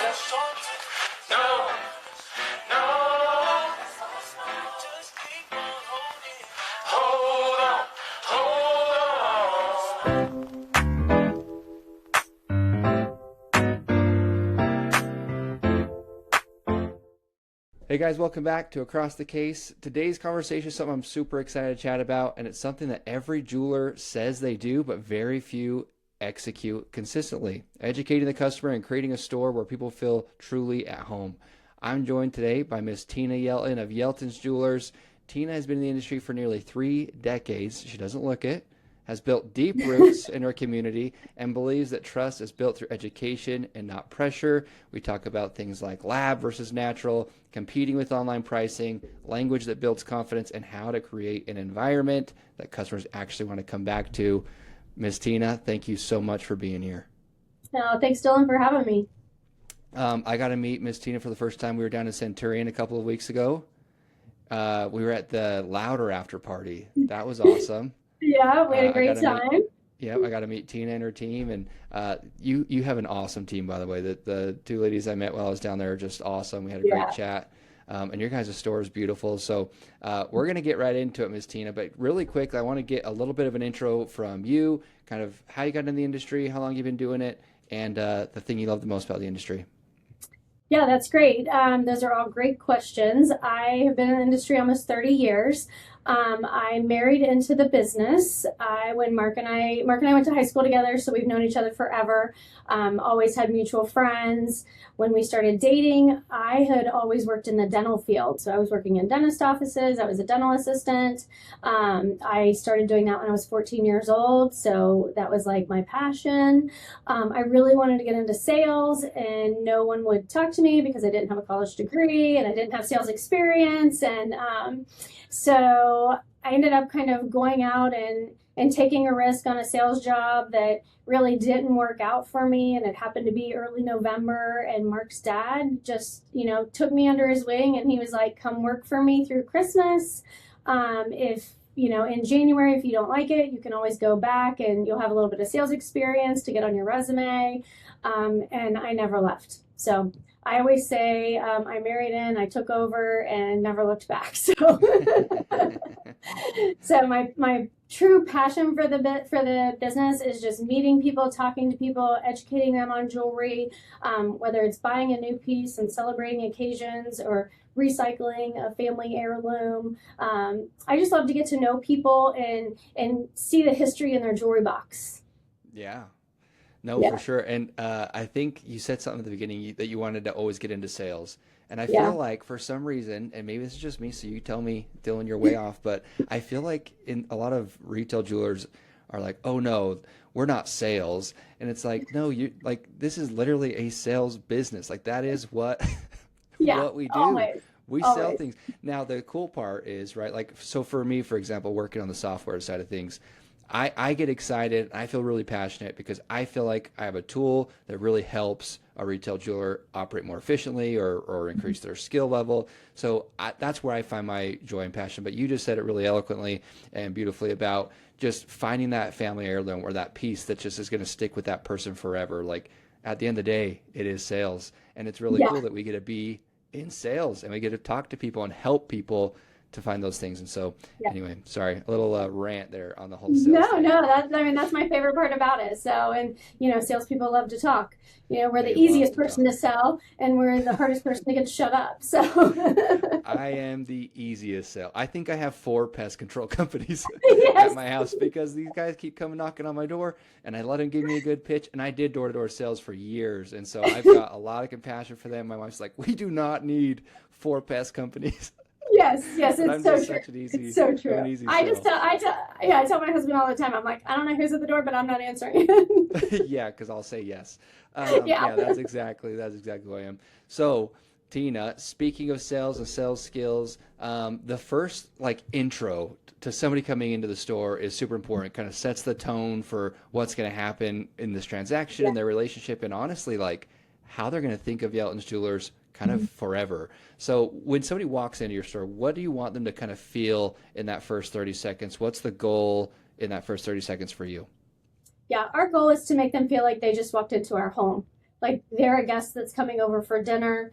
No, no, just keep on holding. Hold on, hold on. Hey guys, welcome back to Across the Case. Today's conversation is something I'm super excited to chat about, and it's something that every jeweler says they do, but very few execute consistently. Educating the customer and creating a store where people feel truly at home. I'm joined today by Miss Tina Yelton of Yeltons Jewelers. Tina has been in the industry for nearly 3 decades. She doesn't look it. Has built deep roots in her community and believes that trust is built through education and not pressure. We talk about things like lab versus natural, competing with online pricing, language that builds confidence, and how to create an environment that customers actually want to come back to. Miss Tina, thank you so much for being here. No, thanks, Dylan, for having me. I got to meet Miss Tina for the first time. We were down in Centurion a couple of weeks ago. We were at the Louder after party. That was awesome. Yeah, we had a great time. Yep, I got to meet Tina and her team, and you have an awesome team, by the way. The two ladies I met while I was down there are just awesome. We had a great chat, and your guys' store is beautiful. So we're going to get right into it, Ms. Tina, but really quick, I want to get a little bit of an intro from you, kind of how you got in the industry, how long you've been doing it, and the thing you love the most about the industry. Yeah, that's great. Those are all great questions. I have been in the industry almost 30 years. I married into the business. When Mark and I went to high school together, so we've known each other forever. Always had mutual friends. When we started dating, I had always worked in the dental field. So I was working in dentist offices. I was a dental assistant. I started doing that when I was 14 years old. So that was like my passion. I really wanted to get into sales, and no one would talk to me because I didn't have a college degree and I didn't have sales experience. And so I ended up kind of going out and taking a risk on a sales job that really didn't work out for me. And it happened to be early November, and Mark's dad just, took me under his wing, and he was like, come work for me through Christmas. If in January, if you don't like it, you can always go back and you'll have a little bit of sales experience to get on your resume. And I never left. So I always say I married in, I took over, and never looked back. So, so my true passion for the business is just meeting people, talking to people, educating them on jewelry, whether it's buying a new piece and celebrating occasions or recycling a family heirloom. I just love to get to know people and see the history in their jewelry box. Yeah. No, for sure. And I think you said something at the beginning that you wanted to always get into sales. And I feel like for some reason, and maybe this is just me, so you tell me, Dylan, you're way off, but I feel like in a lot of retail jewelers are like, oh no, we're not sales. And it's like, no, this is literally a sales business. Like that is what, what we do. Always. We sell things. Now, the cool part is, right, like, so for me, for example, working on the software side of things, I get excited. I feel really passionate because I feel like I have a tool that really helps a retail jeweler operate more efficiently or increase their skill level. So that's where I find my joy and passion. But you just said it really eloquently and beautifully about just finding that family heirloom or that piece that just is going to stick with that person forever. Like at the end of the day, it is sales. And it's really cool that we get to be in sales and we get to talk to people and help people to find those things. And so anyway, sorry, a little rant there on the whole sales thing. No, that's my favorite part about it. So, and salespeople love to talk. We're the easiest person to sell, and we're the hardest person to get to shut up. So I am the easiest sell. I think I have 4 pest control companies at my house because these guys keep coming knocking on my door, and I let them give me a good pitch. And I did door-to-door sales for years, and so I've got a lot of compassion for them. My wife's like, we do not need 4 pest companies. Yes, it's so true. It's so true. I tell my husband all the time, I'm like, I don't know who's at the door, but I'm not answering it. Yeah, because I'll say yes. Yeah, that's exactly who I am. So, Tina, speaking of sales and sales skills, the first intro to somebody coming into the store is super important. It kind of sets the tone for what's going to happen in this transaction and their relationship, and honestly, how they're going to think of Yeltons Jewelers kind of forever. So when somebody walks into your store, what do you want them to kind of feel in that first 30 seconds? What's the goal in that first 30 seconds for you? Yeah, our goal is to make them feel like they just walked into our home. like they're a guest that's coming over for dinner.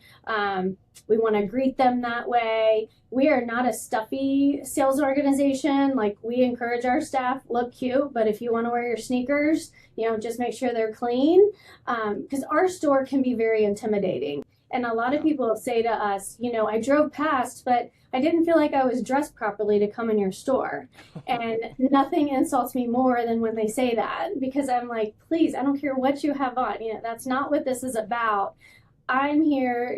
We want to greet them that way. We are not a stuffy sales organization. Like we encourage our staff, look cute, but if you want to wear your sneakers, just make sure they're clean. Because our store can be very intimidating. And a lot of Yeah. people say to us, I drove past, but I didn't feel like I was dressed properly to come in your store. And nothing insults me more than when they say that, because I'm like, please, I don't care what you have on. That's not what this is about. I'm here,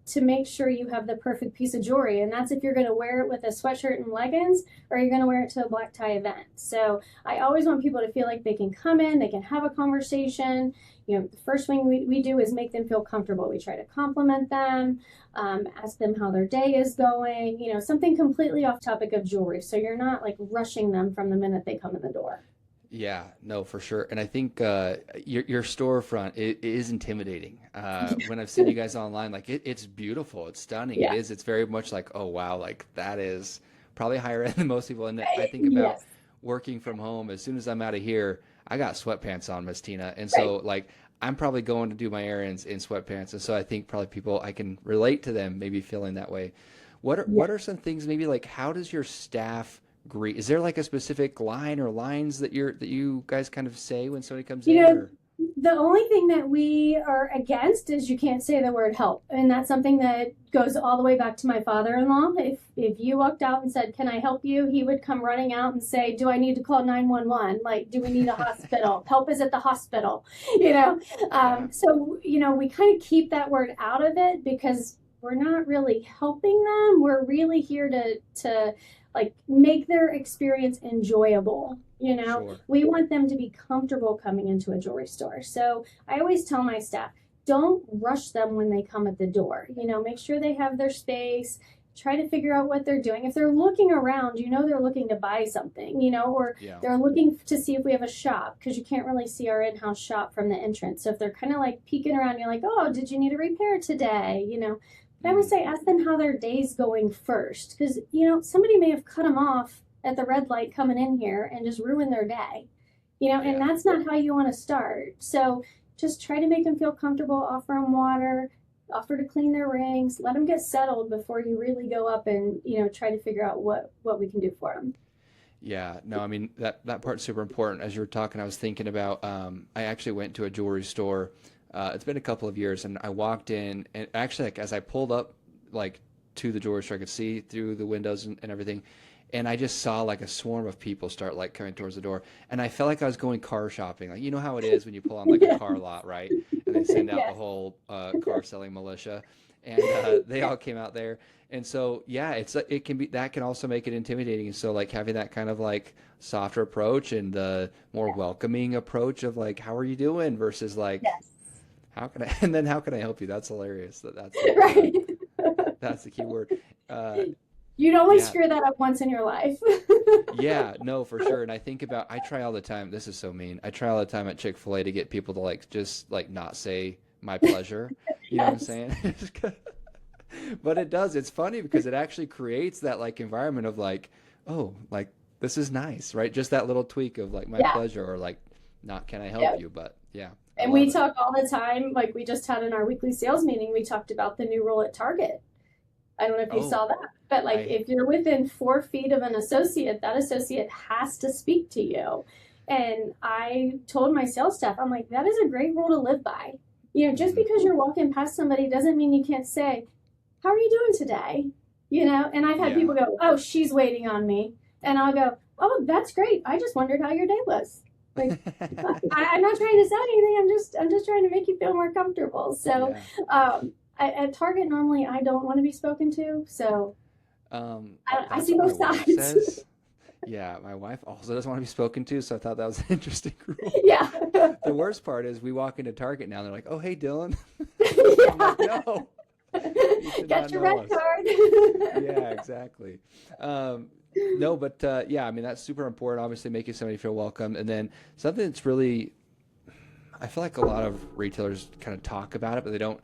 to make sure you have the perfect piece of jewelry. And that's if you're going to wear it with a sweatshirt and leggings or you're going to wear it to a black tie event. So I always want people to feel like they can come in, they can have a conversation. The first thing we do is make them feel comfortable. We try to compliment them, ask them how their day is going, something completely off topic of jewelry. So you're not like rushing them from the minute they come in the door. Yeah, no, for sure. And I think your storefront is intimidating. When I've seen you guys online, like it's beautiful, it's stunning. It Yeah. is. It's very much like, oh wow, like that is probably higher end than most people. And I think about Yes. working from home. As soon as I'm out of here, I got sweatpants on, Miss Tina, and Right. so like I'm probably going to do my errands in sweatpants. And so I think probably people I can relate to them maybe feeling that way. Yeah. What are some things maybe like how does your staff greet? Is there like a specific line or lines that you guys kind of say when somebody comes You in know, or the only thing that we are against is you can't say the word help. And that's something that goes all the way back to my father-in-law. If you walked out and said, "Can I help you?" He would come running out and say, "Do I need to call 911? Like, do we need a hospital? Help is at the hospital." You know? yeah, So we kind of keep that word out of it because we're not really helping them. We're really here to like make their experience enjoyable. sure. We want them to be comfortable coming into a jewelry store. So I always tell my staff, don't rush them when they come at the door. Make sure they have their space. Try to figure out what they're doing. If they're looking around, they're looking to buy something, or Yeah. they're looking to see if we have a shop because you can't really see our in-house shop from the entrance. So if they're kind of like peeking around, you're like, oh, did you need a repair today? But I would Mm, say ask them how their day's going first because, somebody may have cut them off at the red light coming in here and just ruin their day, and yeah. that's not how you want to start. So just try to make them feel comfortable, offer them water, offer to clean their rings, let them get settled before you really go up and, try to figure out what we can do for them. Yeah, no, I mean that part's super important. As you were talking, I was thinking about I actually went to a jewelry store. It's been a couple of years, and I walked in, and actually, like as I pulled up, like to the jewelry store, I could see through the windows and everything, and I just saw like a swarm of people start like coming towards the door, and I felt like I was going car shopping. Like you know how it is when you pull on like a Yeah. car lot, right? And they send out the Yes. whole car selling militia, and they all came out there. And so, yeah, it can be that can also make it intimidating. And so, like having that kind of like softer approach and the more welcoming approach of like, how are you doing versus like, Yes. how can I, and then how can I help you? That's hilarious. Right. That's the key word. Uh, You'd only yeah, screw that up once in your life. yeah, no, for sure. And I think about, I try all the time. This is so mean. I try all the time at Chick-fil-A to get people to like just like not say my pleasure. You know what I'm Yes. saying? But it does. It's funny because it actually creates that like environment of like, oh, like this is nice, right? Just that little tweak of like my Yeah. pleasure or like not can I help Yeah. you? But yeah, I And love we it. talk all the time, like we just had in our weekly sales meeting, we talked about the new rule at Target. I don't know if you Oh, saw that, but like I if you're within 4 feet of an associate, that associate has to speak to you. And I told my sales staff, I'm like, that is a great rule to live by. Just mhm. because you're walking past somebody doesn't mean you can't say, how are you doing today? And I've had Yeah. people go, oh, she's waiting on me. And I'll go, oh, that's great. I just wondered how your day was. Like, I'm not trying to sell anything. I'm just trying to make you feel more comfortable. So, Yeah. at Target, normally I don't want to be spoken to. So I That's see what my both wife sides. says. Yeah, my wife also doesn't want to be spoken to, so I thought that was an interesting rule. Yeah. The worst part is we walk into Target now and they're like, "Oh, hey, Dylan." I'm Yeah. like, "No, you should Got not your know red us." card. Yeah, exactly. Um, no, but yeah, I mean that's super important. Obviously, making somebody feel welcome, and then something that's really, I feel like a lot of retailers kind of talk about it, but they don't.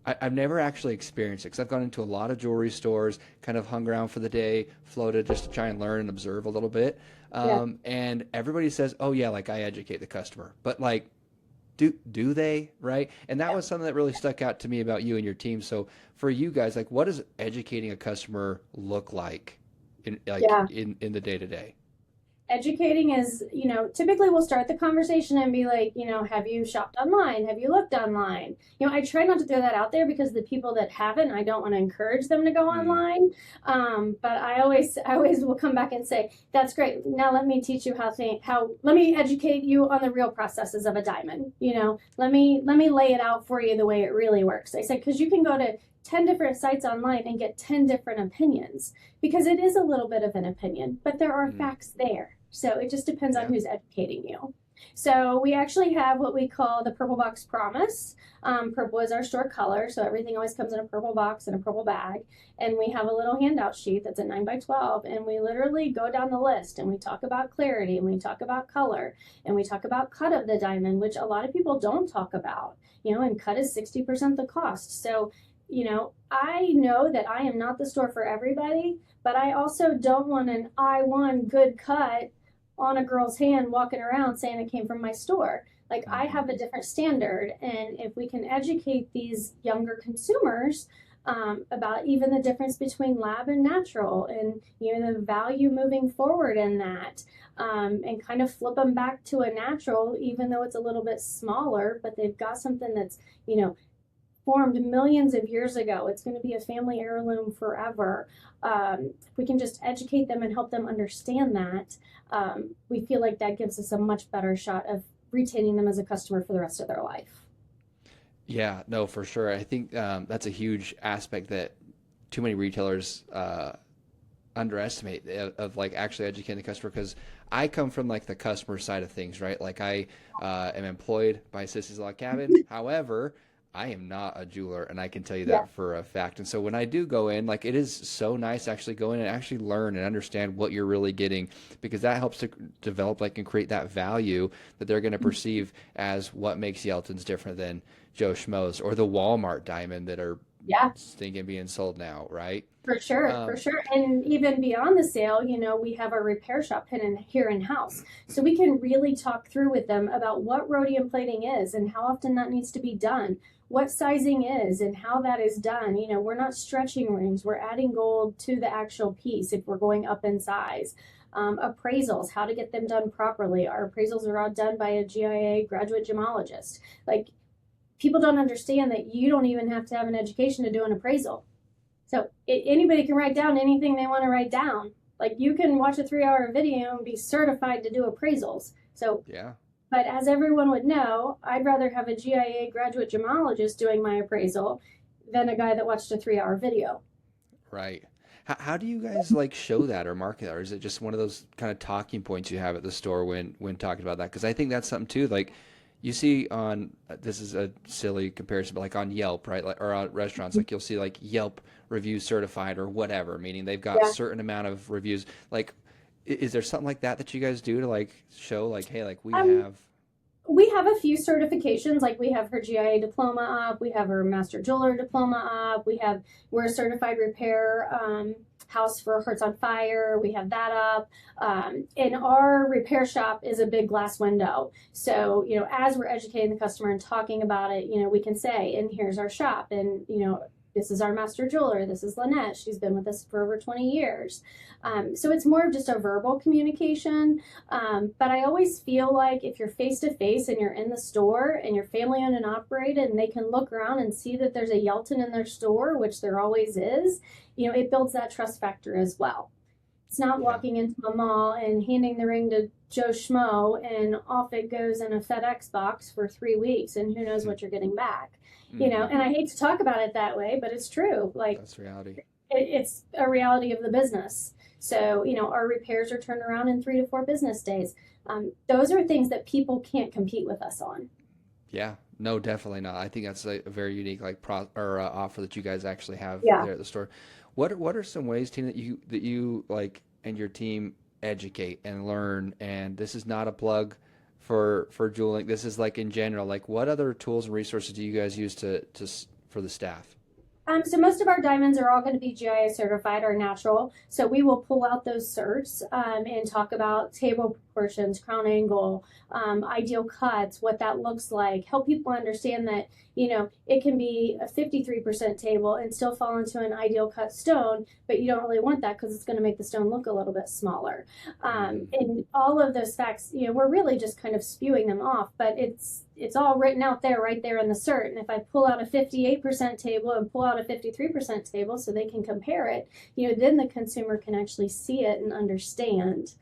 I've never actually experienced it because I've gone into a lot of jewelry stores, kind of hung around for the day, floated just to try and learn and observe a little bit. Yeah. And everybody says, "Oh yeah, like I educate the customer," but like do they, right? And that was something that really stuck out to me about you and your team. So for you guys, like, what does educating a customer look like Yeah. in the day to day? Educating is, typically we'll start the conversation and be like, have you shopped online? Have you looked online? I try not to throw that out there because the people that haven't, I don't want to encourage them to go Mm, online. But I always will come back and say, that's great. Now let me teach you let me educate you on the real processes of a diamond. Let me lay it out for you the way it really works. I said, because you can go to 10 different sites online and get 10 different opinions because it is a little bit of an opinion, but there are mm, facts there. So it just depends on yeah. who's educating you. So we actually have what we call the purple box promise. Purple is our store color, so everything always comes in a purple box and a purple bag. And we have a little handout sheet that's a 9 by 12, and we literally go down the list and we talk about clarity and we talk about color and we talk about cut of the diamond, which a lot of people don't talk about. And cut is 60% the cost. So I know that I am not the store for everybody, but I also don't want an I won good cut on a girl's hand walking around saying it came from my store. Like I Hmm. have a different standard, and if we can educate these younger consumers about even the difference between lab and natural, and the value moving forward in that, and kind of flip them back to a natural, even though it's a little bit smaller, but they've got something that's formed millions of years ago. It's going to be a family heirloom forever. If we can just educate them and help them understand that, we feel like that gives us a much better shot of retaining them as a customer for the rest of their life. Yeah, no, for sure. I think that's a huge aspect that too many retailers underestimate of like actually educating the customer because I come from like the customer side of things, right? Like I am employed by Sissy's Log Cabin. However, I am not a jeweler, and I can tell you Yeah. that for a fact. And so when I do go in, like it is so nice to actually go in and actually learn and understand what you're really getting because that helps to develop like and create that value that they're going to perceive as what makes Yeltons different than Joe Schmo's or the Walmart diamond that are Yeah. stinking being sold now, right? For sure, for Um, sure. And even beyond the sale, we have a repair shop hidden here in house. So we can really talk through with them about what rhodium plating is and how often that needs to be done, what sizing is and how that is done. We're not stretching rings, we're adding gold to the actual piece if we're going up in size. Appraisals, how to get them done properly. Our appraisals are all done by a GIA graduate gemologist. Like, people don't understand that you don't even have to have an education to do an appraisal. So anybody can write down anything they want to write down. Like you can watch a 3 hour video and be certified to do appraisals. So, yeah. but as everyone would know, I'd rather have a GIA graduate gemologist doing my appraisal than a guy that watched a 3 hour video. Right. How do you guys like show that or market that, or is it just one of those kind of talking points you have at the store when talking about that? Because I think that's something too. Like you see on this is a silly comparison, but like on Yelp, right? Like or on restaurants, like you'll see like Yelp review certified or whatever, meaning they've got Yeah. certain amount of reviews. Like, is there something like that that you guys do to like show like, hey, like we Um, have. we have a few certifications, like we have her GIA diploma up, we have her master jeweler diploma up, we're a certified repair house for Hearts on Fire, we have that up. And our repair shop is a big glass window, so as we're educating the customer and talking about it, we can say, and here's our shop, and this is our master jeweler, this is Lynette, she's been with us for over 20 years. So it's more of just a verbal communication. But I always feel like if you're face to face and you're in the store and you're family owned and operated and they can look around and see that there's a Yelton in their store, which there always is, it builds that trust factor as well. It's not Yeah. walking into a mall and handing the ring to Joe Schmo and off it goes in a FedEx box for 3 weeks and who knows what you're getting back. Mm-hmm. And I hate to talk about it that way, but it's true. Like That's reality. it's a reality of the business. So, our repairs are turned around in 3 to 4 business days. Those are things that people can't compete with us on. Yeah, no, definitely not. I think that's a very unique like offer that you guys actually have Yeah. there at the store. What are some ways, team, that you like and your team educate and learn? And this is not a plug for Juuling. This is like in general. Like, what other tools and resources do you guys use for the staff? So most of our diamonds are all going to be GIS certified or natural. So we will pull out those certs and talk about table proportions, crown angle, ideal cuts, what that looks like. Help people understand that it can be a 53% table and still fall into an ideal cut stone, but you don't really want that because it's going to make the stone look a little bit smaller. And all of those facts, we're really just kind of spewing them off, but it's all written out there right there in the cert. And if I pull out a 58% table and pull out a 53% table so they can compare it, then the consumer can actually see it and understand.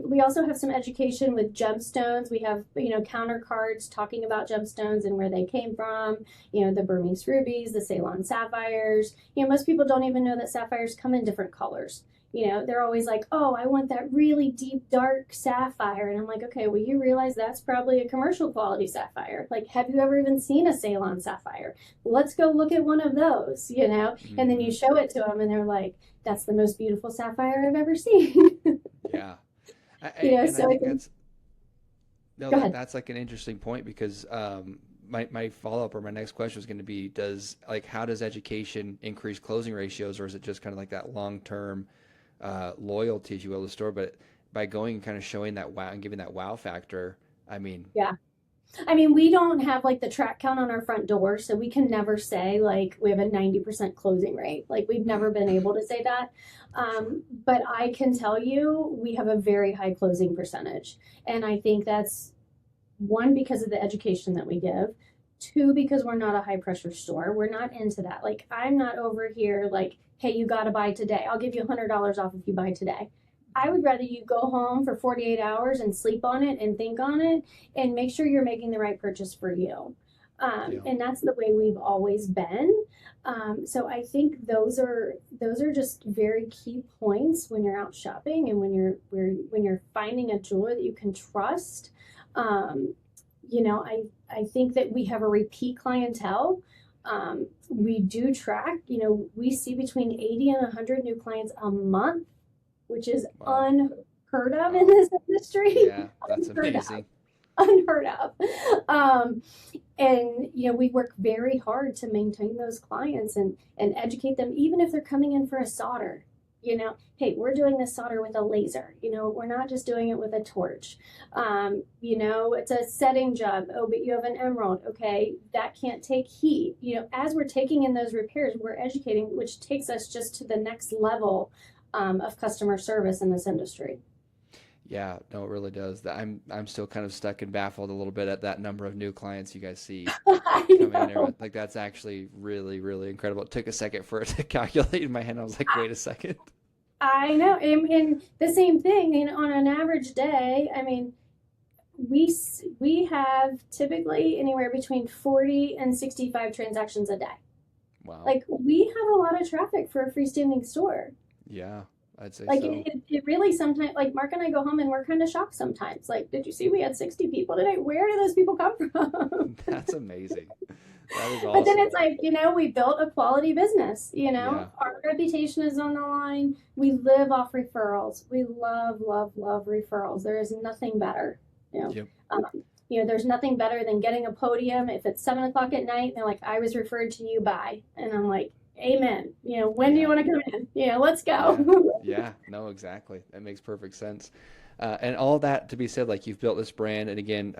We also have some education with gemstones. We have, counter cards talking about gemstones and where they came from, the Burmese rubies, the Ceylon sapphires. Most people don't even know that sapphires come in different colors. They're always like, oh, I want that really deep, dark sapphire. And I'm like, okay, well, you realize that's probably a commercial quality sapphire. Like, have you ever even seen a Ceylon sapphire? Let's go look at one of those, and then you show it to them and they're like, that's the most beautiful sapphire I've ever seen. Yeah. So I think go ahead. that's like an interesting point because my follow-up or my next question was going to be, how does education increase closing ratios, or is it just kind of like that long-term loyalty, if you will, to the store? But by going and kind of showing that wow and giving that wow factor, Yeah. We don't have like the track count on our front door, so we can never say like we have a 90% closing rate. Like we've never been able to say that. But I can tell you we have a very high closing percentage. And I think that's one, because of the education that we give. Two, because we're not a high pressure store. We're not into that. Like I'm not over here like, hey, you got to buy today. I'll give you $100 off if you buy today. I would rather you go home for 48 hours and sleep on it and think on it and make sure you're making the right purchase for you. And that's the way we've always been. So I think those are just very key points when you're out shopping and when you're finding a jeweler that you can trust. I think that we have a repeat clientele. We do track, we see between 80 and 100 new clients a month, which is unheard of in this industry. Yeah, that's amazing. Unheard of. And we work very hard to maintain those clients and educate them, even if they're coming in for a solder. Hey, we're doing this solder with a laser. We're not just doing it with a torch. It's a setting job. Oh, but you have an emerald. Okay, that can't take heat. As we're taking in those repairs, we're educating, which takes us just to the next level of customer service in this industry. Yeah, no, it really does. I'm still kind of stuck and baffled a little bit at that number of new clients you guys see I coming in know. there. Like that's actually really, really incredible. It took a second for it to calculate in my head. I was like, wait a second. I know. And the same thing, on an average day, we have typically anywhere between 40 and 65 transactions a day. Wow. Like we have a lot of traffic for a freestanding store. Yeah, I'd say Like so. it really sometimes, like Mark and I go home and we're kind of shocked sometimes. Like, did you see we had 60 people today? Where do those people come from? That's amazing. That is But then awesome. it's like, we built a quality business, Yeah. our reputation is on the line. We live off referrals. We love, love, love referrals. There is nothing better. Yep. There's nothing better than getting a podium. If it's 7 o'clock at night, and they're like, I was referred to you by, and I'm like, amen. When do you want to come in? Let's go. Yeah, no, exactly. That makes perfect sense. And all that to be said, like you've built this brand. And again,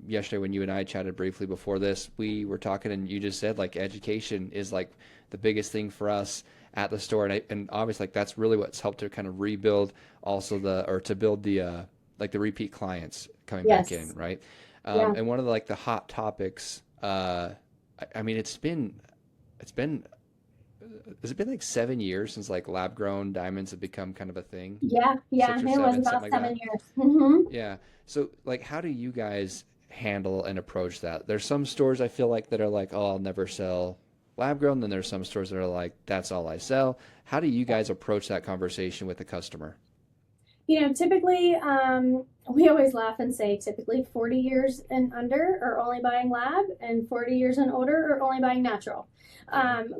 yesterday when you and I chatted briefly before this, we were talking and you just said like education is like the biggest thing for us at the store. And obviously like that's really what's helped to kind of rebuild also to build the like the repeat clients coming back in, right? Yeah. And one of the hot topics, it's been has it been like 7 years since like lab grown diamonds have become kind of a thing? Yeah. Six or It was seven, about something like 7 that. years. Mm-hmm. Yeah. So like, how do you guys handle and approach that? There's some stores I feel like that are like, oh, I'll never sell lab grown. Then there's some stores that are like, that's all I sell. How do you guys approach that conversation with the customer? Typically, we always laugh and say typically 40 years and under are only buying lab, and 40 years and older are only buying natural.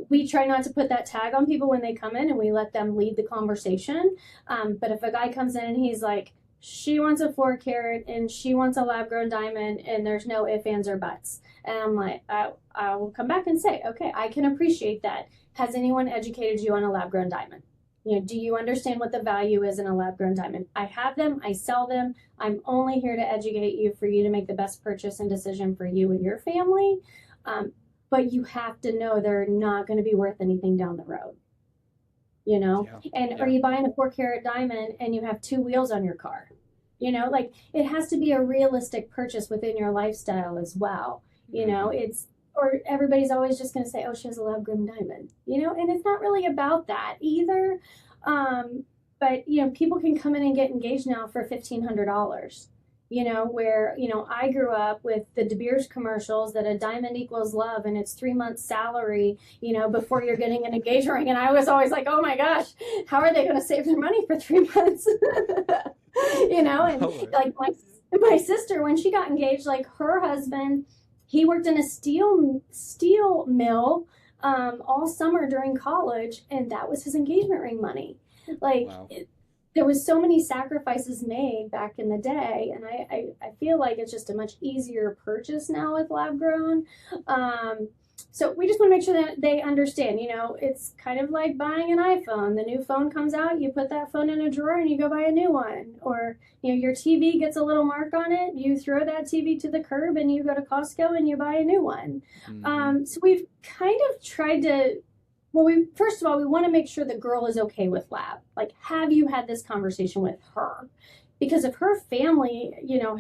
We try not to put that tag on people when they come in, and we let them lead the conversation. But if a guy comes in and he's like, she wants a 4 carat and she wants a lab grown diamond, and there's no ifs, ands, or buts. And I'm like, I will come back and say, okay, I can appreciate that. Has anyone educated you on a lab grown diamond? Do you understand what the value is in a lab grown diamond? I have them, I sell them. I'm only here to educate you for you to make the best purchase and decision for you and your family. But you have to know they're not going to be worth anything down the road. And are you buying a 4 carat diamond and you have 2 wheels on your car? Like, it has to be a realistic purchase within your lifestyle as well. Or everybody's always just going to say, oh, she has a lab grown diamond, and it's not really about that either. But people can come in and get engaged now for $1,500, where, I grew up with the De Beers commercials that a diamond equals love and it's 3 months salary, before you're getting an engagement ring. And I was always like, oh my gosh, how are they going to save their money for 3 months? And like my sister, when she got engaged, like her husband, he worked in a steel mill all summer during college, and that was his engagement ring money. Like, wow. There was so many sacrifices made back in the day, and I feel like it's just a much easier purchase now with lab grown. So we just want to make sure that they understand, it's kind of like buying an iPhone. The new phone comes out, you put that phone in a drawer and you go buy a new one. Or, your TV gets a little mark on it, you throw that TV to the curb and you go to Costco and you buy a new one. Mm-hmm. So we've kind of tried to, first of all, we want to make sure the girl is okay with lab. Like, have you had this conversation with her? Because if her family,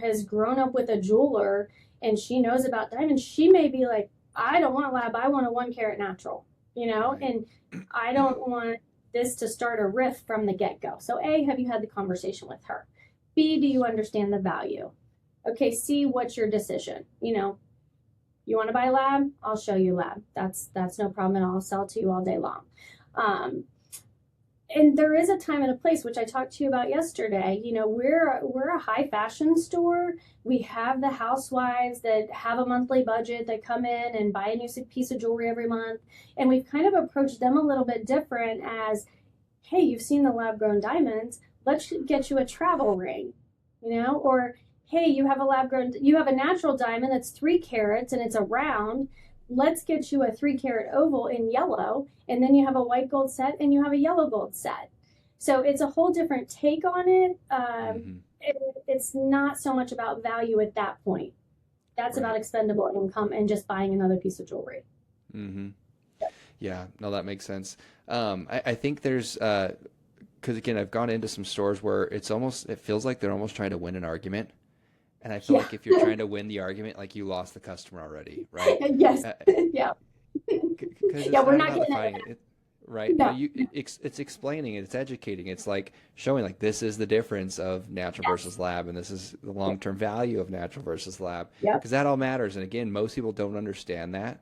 has grown up with a jeweler and she knows about diamonds, she may be like, I don't want lab, I want a 1 carat natural, right. And I don't want this to start a rift from the get-go. So A, have you had the conversation with her? B, do you understand the value? Okay, C, what's your decision? You want to buy lab? I'll show you lab. That's no problem, and I'll sell to you all day long. And there is a time and a place, which I talked to you about yesterday. We're a high fashion store. We have the housewives that have a monthly budget that come in and buy a new piece of jewelry every month. And we've kind of approached them a little bit different as, hey, you've seen the lab grown diamonds. Let's get you a travel ring, or hey, you have a natural diamond that's 3 carats and it's a round. Let's get you a 3 carat oval in yellow, and then you have a white gold set and you have a yellow gold set. So it's a whole different take on it. It's not so much about value at that point. That's right. About expendable income and just buying another piece of jewelry. Mm-hmm. Yeah, no, that makes sense. I think there's, because again, I've gone into some stores where it feels like they're almost trying to win an argument. And I feel like if you're trying to win the argument, like you lost the customer already, right? Yes. Yeah. We're not getting it. Right? No. It's explaining it. It's educating. It's like showing like this is the difference of natural versus lab, and this is the long-term value of natural versus lab. Yeah. Because that all matters. And again, most people don't understand that.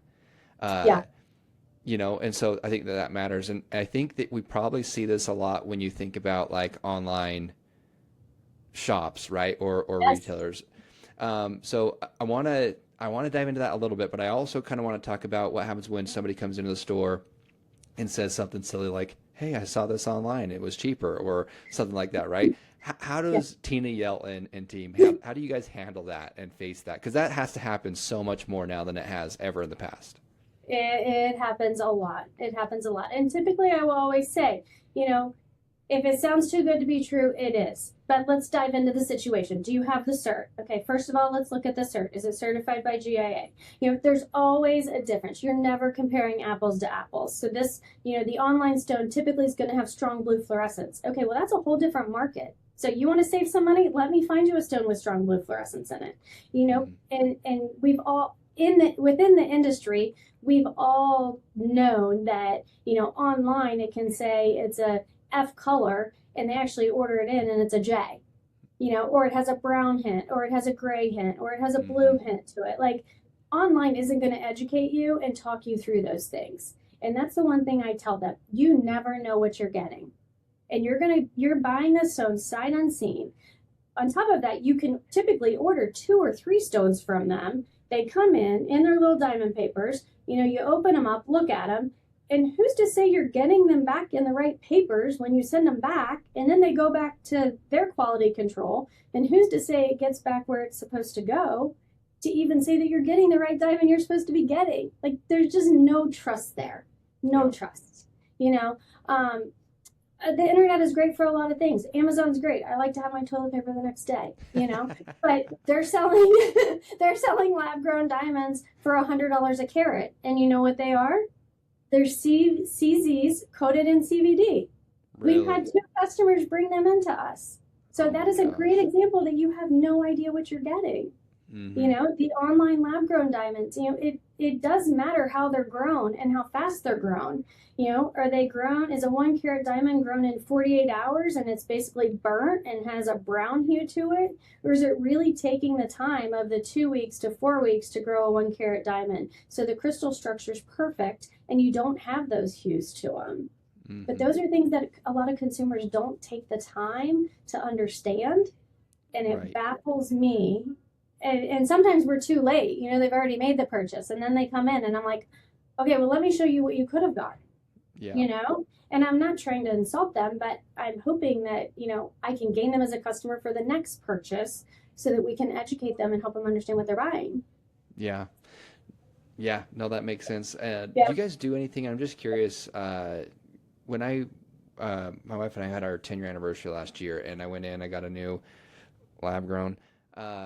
And so I think that matters. And I think that we probably see this a lot when you think about like online shops, right? Or retailers. So I want to dive into that a little bit, but I also kind of want to talk about what happens when somebody comes into the store and says something silly like, hey, I saw this online, it was cheaper, or something like that, right? How does Tina Yelton and team, how do you guys handle that and face that? Because that has to happen so much more now than it has ever in the past. It happens a lot. It happens a lot. And typically I will always say, if it sounds too good to be true, it is. But let's dive into the situation. Do you have the cert? Okay, first of all, let's look at the cert. Is it certified by GIA? There's always a difference. You're never comparing apples to apples. So this, the online stone typically is going to have strong blue fluorescence. Okay, well, that's a whole different market. So you want to save some money? Let me find you a stone with strong blue fluorescence in it. And we've all, within the industry, we've all known that, online it can say it's a F color and they actually order it in and it's a J, or it has a brown hint, or it has a gray hint, or it has a blue hint to it. Like, online isn't going to educate you and talk you through those things. And that's the one thing I tell them. You never know what you're getting. And you're buying a stone sight unseen. On top of that, you can typically order 2 or 3 stones from them. They come in their little diamond papers. You open them up, look at them, And who's to say you're getting them back in the right papers when you send them back and then they go back to their quality control? And who's to say it gets back where it's supposed to go to even say that you're getting the right diamond you're supposed to be getting? Like, there's just no trust there. No trust, you know? The internet is great for a lot of things. Amazon's great. I like to have my toilet paper the next day, you know, but they're selling, they're selling lab grown diamonds for $100 a carat. And you know what they are? They're CZs coated in CVD. Really? We've had 2 customers bring them into us. So Oh that my is a gosh. great example that you have no idea what you're getting. You know, the online lab grown diamonds, you know, it does matter how they're grown and how fast they're grown. You know, are they grown? Is a 1 carat diamond grown in 48 hours and it's basically burnt and has a brown hue to it? Or is it really taking the time of the 2 weeks to 4 weeks to grow a 1 carat diamond? So the crystal structure is perfect and you don't have those hues to them. But those are things that a lot of consumers don't take the time to understand. And it Right. baffles me. And sometimes we're too late. You know, they've already made the purchase and then they come in and I'm like, okay, well, let me show you what you could have got, Yeah. you know? And I'm not trying to insult them, but I'm hoping that, you know, I can gain them as a customer for the next purchase so that we can educate them and help them understand what they're buying. Yeah. Yeah. No, that makes sense. Do Yeah. you guys do anything? I'm just curious. When my wife and I had our 10-year anniversary last year, and I went in, I got a new lab grown. Uh,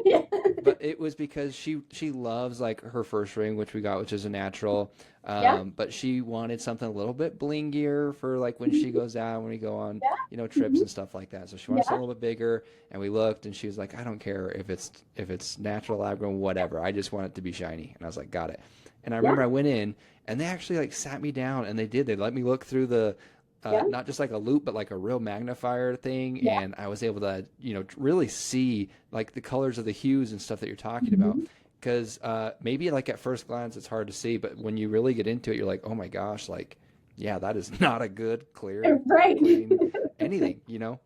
Yeah. but it was because she loves like her first ring, which we got, which is a natural. Yeah. But she wanted something a little bit blingier for like when she goes out, when we go on, Yeah. you know, trips and stuff like that. So she wanted something Yeah. a little bit bigger, and we looked, and she was like, I don't care if it's natural, lab grown, whatever. I just want it to be shiny. And I was like, got it. And I remember Yeah. I went in, and they actually like sat me down, and they let me look through the Yeah. not just like a loop, but like a real magnifier thing. Yeah. And I was able to, you know, really see like the colors of the hues and stuff that you're talking about. Because maybe like at first glance, it's hard to see, but when you really get into it, you're like, oh my gosh, like, yeah, that is not a good, clear, Right. clean anything, you know?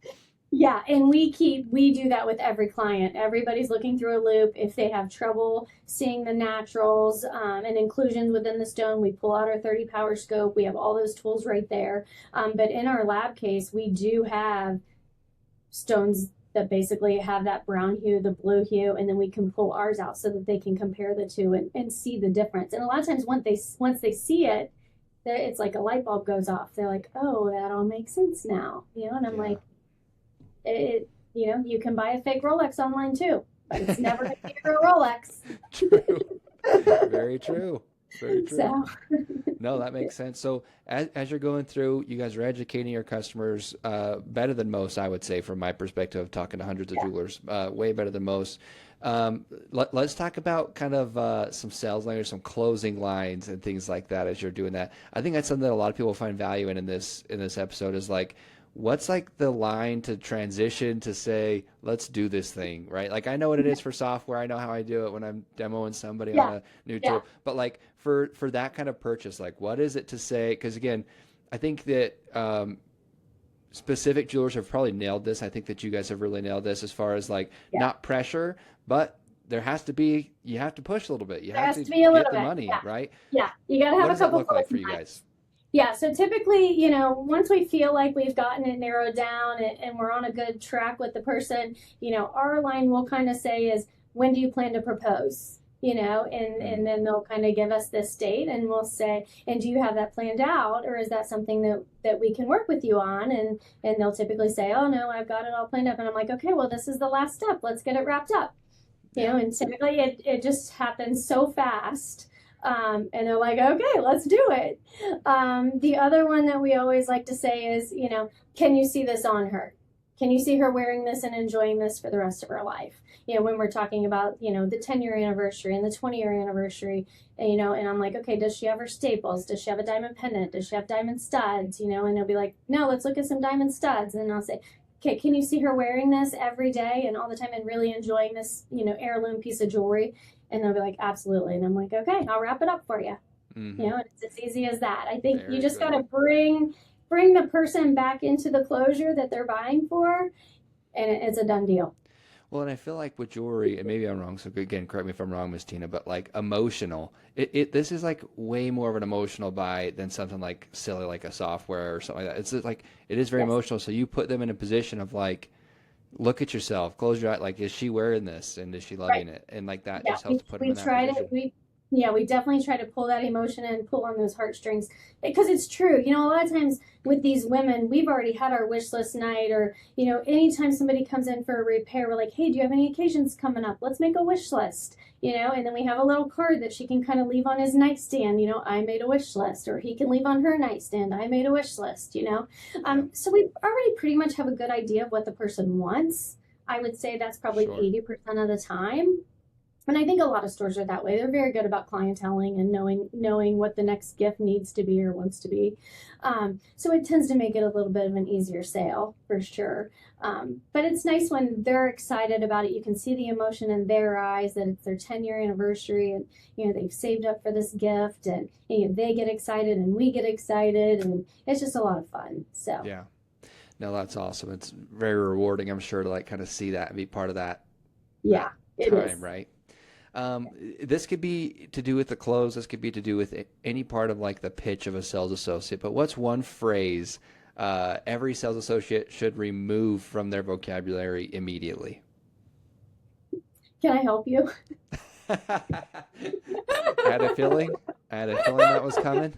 Yeah, and we do that with every client. Everybody's looking through a loop. If they have trouble seeing the naturals and inclusions within the stone, we pull out our 30 power scope. We have all those tools right there. But in our lab case, we do have stones that basically have that brown hue, the blue hue, and then we can pull ours out so that they can compare the two and see the difference. And a lot of times once they see it, it's like a light bulb goes off. They're like, oh, that all makes sense now. You know, and I'm Yeah. like, you know, you can buy a fake Rolex online too, but it's never going to be a real Rolex. True. Very true. Very true. So, No, that makes sense. So as you're going through, you guys are educating your customers better than most, I would say, from my perspective of talking to hundreds of jewelers, way better than most. Let's talk about kind of some sales language, some closing lines and things like that as you're doing that. I think that's something that a lot of people find value in this episode is like, what's like the line to transition to say, let's do this thing, right? Like I know what it is for software. I know how I do it when I'm demoing somebody on a new tool, but like for that kind of purchase, like what is it to say? Because again, I think that specific jewelers have probably nailed this. I think that you guys have really nailed this as far as like not pressure, but you have to push a little bit. You have to be a get little the bit, money, right? Yeah, you got to have What a does that couple look like for closing you lines. guys? Yeah, so typically, you know, once we feel like we've gotten it narrowed down and we're on a good track with the person, you know, our line will kind of say is, when do you plan to propose? You know, and then they'll kind of give us this date and we'll say, and do you have that planned out, or is that something that we can work with you on? And they'll typically say, oh no, I've got it all planned up. And I'm like, okay, well, this is the last step. Let's get it wrapped up. You know, and typically it just happens so fast. And they're like, okay, let's do it. The other one that we always like to say is, you know, can you see this on her? Can you see her wearing this and enjoying this for the rest of her life? You know, when we're talking about, you know, the 10-year anniversary and the 20-year anniversary, and, you know, and I'm like, okay, does she have her staples? Does she have a diamond pendant? Does she have diamond studs? You know, and they'll be like, no, let's look at some diamond studs. And I'll say, okay, can you see her wearing this every day and all the time and really enjoying this, you know, heirloom piece of jewelry? And they'll be like, absolutely. And I'm like, okay, I'll wrap it up for you. You know, it's as easy as that. I think you just got to bring the person back into the closure that they're buying for, and it's a done deal. Well, and I feel like with jewelry, and maybe I'm wrong, so again, correct me if I'm wrong, Miss Tina, but like emotional, this is like way more of an emotional buy than something like silly like a software or something like that. It's just like it is very Yes. emotional. So you put them in a position of like, look at yourself, close your eye, like, is she wearing this and is she Right. loving it? And like that Yeah, just helps put them we in that try to position. we definitely try to pull that emotion and pull on those heartstrings because it's true. A lot of times with these women, we've already had our wish list night, or anytime somebody comes in for a repair, we're like, hey, do you have any occasions coming up? Let's make a wish list. And then we have a little card that she can kind of leave on his nightstand. I made a wish list, or he can leave on her nightstand. I made a wish list. Yeah, So we already pretty much have a good idea of what the person wants. I would say that's probably sure. 80% of the time. And I think a lot of stores are that way. They're very good about clienteling and knowing what the next gift needs to be or wants to be. So it tends to make it a little bit of an easier sale for sure. But it's nice when they're excited about it. You can see the emotion in their eyes that it's their 10-year anniversary, and they've saved up for this gift, and they get excited and we get excited, and it's just a lot of fun. So Yeah. No, that's awesome. It's very rewarding, I'm sure, to like kind of see that and be part of that yeah, it is. time, right? This could be to do with the close. This could be to do with any part of like the pitch of a sales associate. But what's one phrase every sales associate should remove from their vocabulary immediately? Can I help you? I had a feeling. I had a feeling that was coming.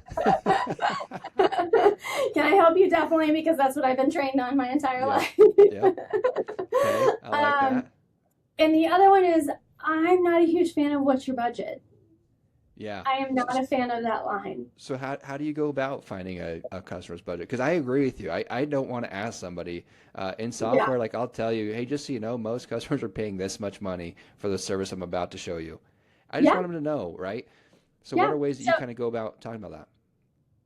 Can I help you? Definitely, because that's what I've been trained on my entire Yep. life. Yep. Okay. I like that. And the other one is, I'm not a huge fan of what's your budget. Yeah. I am not a fan of that line. So how do you go about finding a customer's budget? Because I agree with you. I don't want to ask somebody in Yeah, software, like I'll tell you, hey, just so you know, most customers are paying this much money for the service I'm about to show you. I just yeah, want them to know, right? So what yeah. are ways that So, you kind of go about talking about that?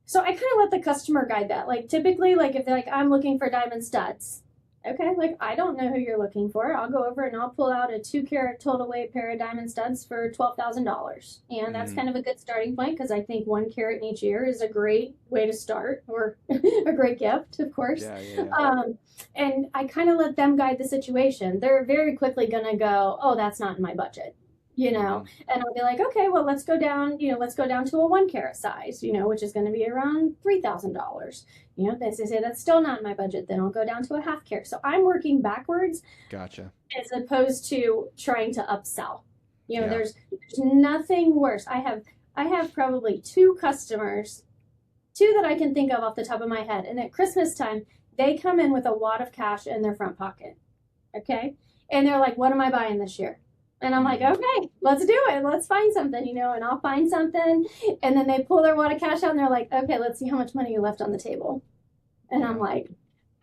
so I kind of let the customer guide that. Like typically, like if they're like, I'm looking for diamond studs. Okay, like I don't know who you're looking for. I'll go over and I'll pull out a 2 carat total weight pair of diamond studs for $12,000, and that's Mm, kind of a good starting point because I think 1 carat in each year is a great way to start, or a great gift, of course. yeah, yeah, yeah. And I kind of let them guide the situation. They're very quickly gonna go, oh, that's not in my budget. Hmm. And I'll be like, okay, well, let's go down to a 1 carat size, which is going to be around $3,000. They say that's still not in my budget. Then I'll go down to a half carat. So I'm working backwards Gotcha. as opposed to trying to upsell. Yeah. There's nothing worse. I have probably two customers, two that I can think of off the top of my head. And at Christmas time, they come in with a wad of cash in their front pocket. Okay. And they're like, what am I buying this year? And I'm like, Hmm. okay, let's do it. Let's find something, and I'll find something. And then they pull their wad of cash out and they're like, okay, let's see how much money you left on the table. And I'm Yeah. like,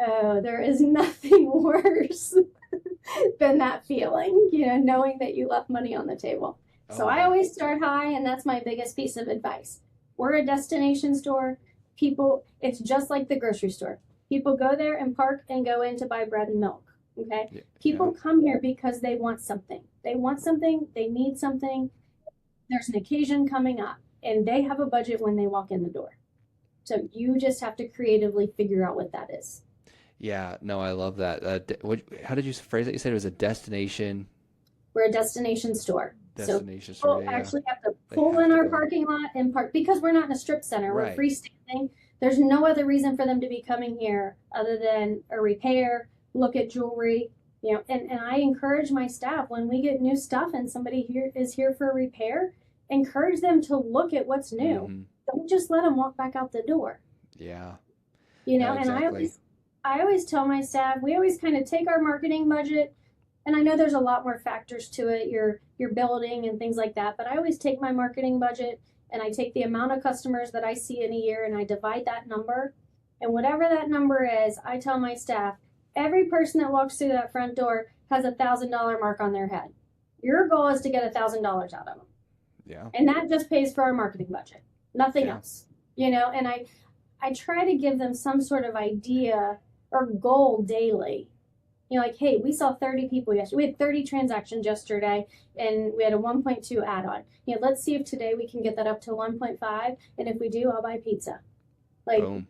oh, there is nothing worse than that feeling, knowing that you left money on the table. Oh So I yeah. always start high, and that's my biggest piece of advice. We're a destination store. It's just like the grocery store. People go there and park and go in to buy bread and milk. Okay. Yeah. Yeah. People come here because they want something. They want something. They need something. There's an occasion coming up, and they have a budget when they walk in the door. So you just have to creatively figure out what that is. Yeah. No, I love that. How did you phrase it? You said it was a We're a destination store. So destination people store. Yeah. actually have to They pull have in to our go. parking lot and park because we're not in a strip center. We're Right. freestanding. There's no other reason for them to be coming here other than a repair, look at jewelry, and I encourage my staff when we get new stuff and somebody here is here for a repair, encourage them to look at what's new. Hmm. Don't just let them walk back out the door. Yeah. No, And exactly. I always tell my staff, we always kind of take our marketing budget, and I know there's a lot more factors to it, your building and things like that, but I always take my marketing budget and I take the amount of customers that I see in a year and I divide that number. And whatever that number is, I tell my staff, every person that walks through that front door has $1,000 mark on their head. Your goal is to get $1,000 out of them. Yeah. And that just pays for our marketing budget, nothing Yeah. else. And I try to give them some sort of idea or goal daily. Like, hey, we saw 30 people yesterday. We had 30 transactions yesterday, and we had a 1.2 add-on. Let's see if today we can get that up to 1.5. And if we do, I'll buy pizza. Like, Boom.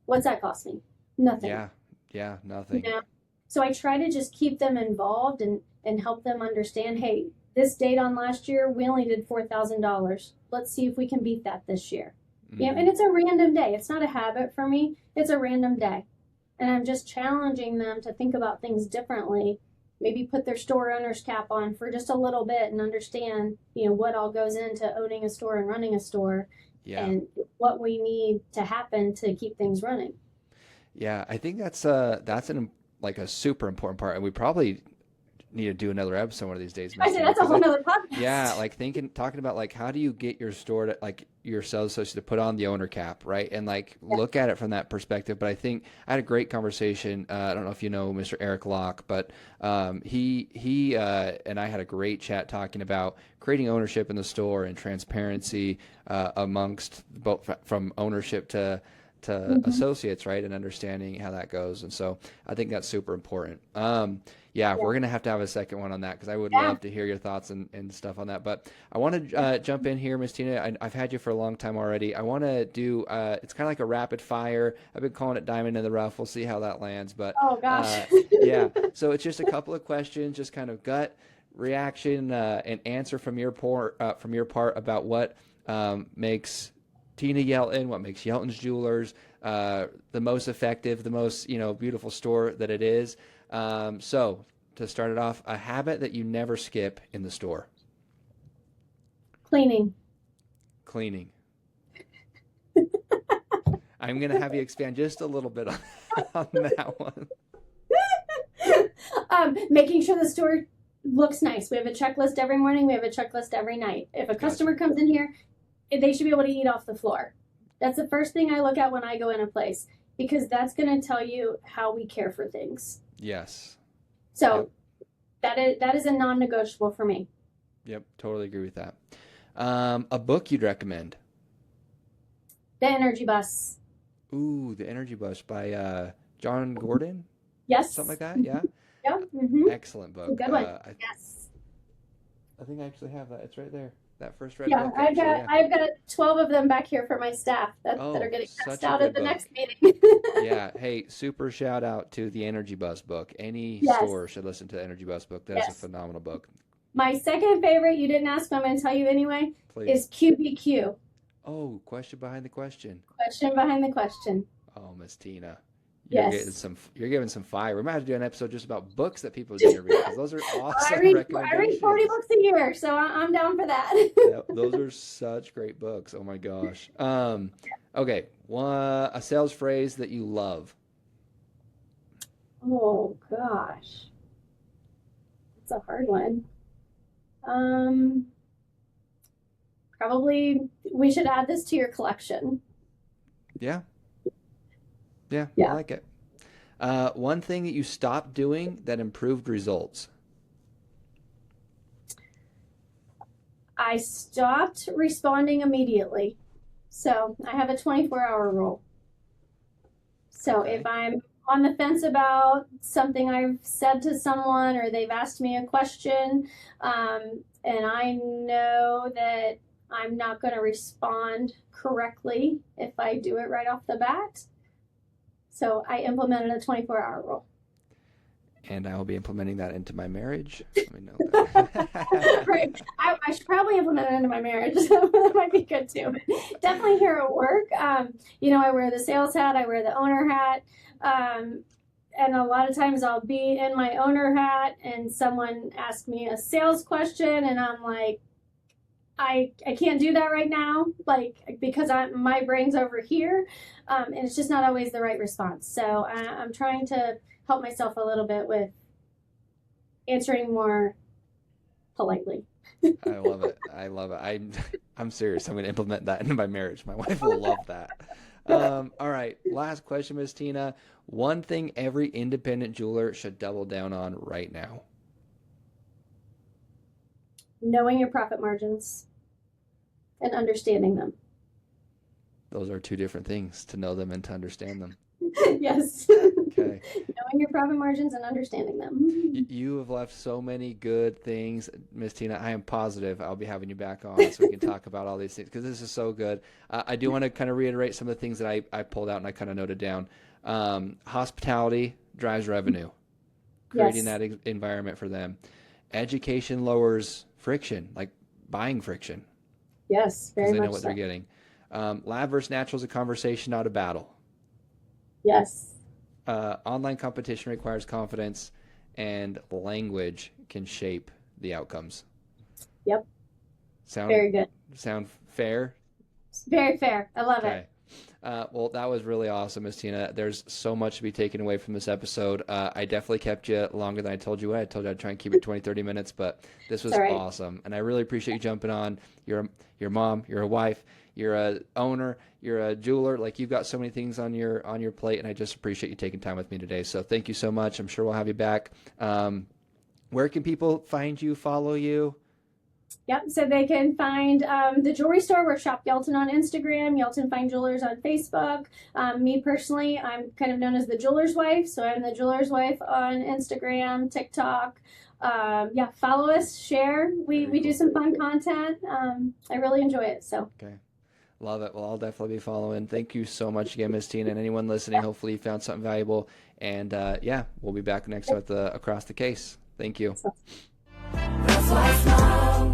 what's that cost me? Nothing. Yeah. Yeah. You Nothing. know? So I try to just keep them involved and help them understand, hey, this date on last year, we only did $4,000. Let's see if we can beat that this year. Mm-hmm. And it's a random day. It's not a habit for me. It's a random day. And I'm just challenging them to think about things differently. Maybe put their store owner's cap on for just a little bit and understand, what all goes into owning a store and running a store, Yeah. and what we need to happen to keep things running. Yeah, I think that's like a super important part, and we probably need to do another episode one of these days, I Miss say Tina, that's a 'cause whole nother podcast. yeah, like talking about like how do you get your store to like your sales associate to put on the owner cap, right? And like look at it from that perspective. But I think I had a great conversation. I don't know if you know Mr. Eric Locke, but he and I had a great chat talking about creating ownership in the store and transparency amongst both from ownership to associates, right? And understanding how that goes. And so I think that's super important. Yeah, we're going to have a second one on that because I would love to hear your thoughts and stuff on that. But I want to jump in here, Miss Tina. I've had you for a long time already. I want to do, it's kind of like a rapid fire. I've been calling it Diamond in the Rough. We'll see how that lands. But Oh, gosh. yeah, so it's just a couple of questions, just kind of gut reaction and answer from your part about what makes Tina Yelton, what makes Yelton's Jewelers the most effective, the most beautiful store that it is. So to start it off, a habit that you never skip in the store. Cleaning. Cleaning. I'm going to have you expand just a little bit on that one. Making sure the store looks nice. We have a checklist every morning. We have a checklist every night. If a customer comes in here, they should be able to eat off the floor. That's the first thing I look at when I go in a place, because that's going to tell you how we care for things. Yes. So that is a non-negotiable for me. Yep, totally agree with that. A book you'd recommend? The Energy Bus. Ooh, The Energy Bus by John Gordon? Yes. Something like that, yeah? Yeah. Mm-hmm. Excellent book. Good one. Yes. I think I actually have that. It's right there. That first red Yeah, book. I've Actually, got 12 of them back here for my staff that are getting such passed a out good at the book. next meeting. Yeah. Hey, super shout out to the Energy Bus book. Any Yes. store should listen to the Energy Bus book. That is a Yes. phenomenal book. My second favorite, you didn't ask, but I'm going to tell you anyway, Please. is QBQ. Oh, question behind the question. Question behind the question. Oh, Miss Tina. Yes. You're giving some fire. We might have to do an episode just about books that people need to read because those are awesome I read recommendations. 40 books a year, so I'm down for that. Yep, those are such great books. Oh my gosh. Okay, a sales phrase that you love. Oh gosh, it's a hard one. Probably we should add this to your collection. Yeah. Yeah, Yeah. I like it. One thing that you stopped doing that improved results. I stopped responding immediately. So I have a 24-hour rule. So Okay. if I'm on the fence about something I've said to someone or they've asked me a question, and I know that I'm not going to respond correctly if I do it right off the bat. So I implemented a 24-hour rule. And I will be implementing that into my marriage. Let me know that. Right. I should probably implement it into my marriage. That might be good too. But definitely here at work. I wear the sales hat, I wear the owner hat. And a lot of times I'll be in my owner hat and someone asks me a sales question and I'm like, I can't do that right now, because my brain's over here, and it's just not always the right response. So I'm trying to help myself a little bit with answering more politely. I love it. I love it. I'm serious. I'm going to implement that into my marriage. My wife will love that. All right. Last question, Ms. Tina. One thing every independent jeweler should double down on right now. Knowing your profit margins and understanding them. Those are two different things, to know them and to understand them. Yes. Okay. Knowing your profit margins and understanding them. You have left so many good things, Miss Tina. I am positive I'll be having you back on so we can talk about all these things because this is so good. I do want to kind of reiterate some of the things that I pulled out and I kind of noted down. Hospitality drives revenue. creating Yes. that environment for them. Education lowers friction, like buying friction, Yes, because very they know much what so. they're getting. Lab versus natural is a conversation, not a battle. Yes. Online competition requires confidence, and language can shape the outcomes. Yep. Sound Very good. sound fair? Very fair. I love it. Okay. Well, that was really awesome, Miss Tina. There's so much to be taken away from this episode. I definitely kept you longer than I told you. I told you I'd try and keep it 20, 30 minutes, but this It's was all right. awesome. And I really appreciate you jumping on. You're a mom, you're a wife, you're a owner, you're a jeweler. Like, you've got so many things on your plate, and I just appreciate you taking time with me today. So thank you so much. I'm sure we'll have you back. Where can people find you, follow you? Yep. So they can find the jewelry store. We're Shop Yelton on Instagram, Yelton Fine Jewelers on Facebook. Me personally, I'm kind of known as the jeweler's wife. So I'm the jeweler's wife on Instagram, TikTok. Yeah, follow us, share. We do some fun content. I really enjoy it. So Okay. Love it. Well, I'll definitely be following. Thank you so much again, Miss Tina, and anyone listening. Hopefully you found something valuable. And yeah, we'll be back next time with Across the Case. Thank you. That's why I smile.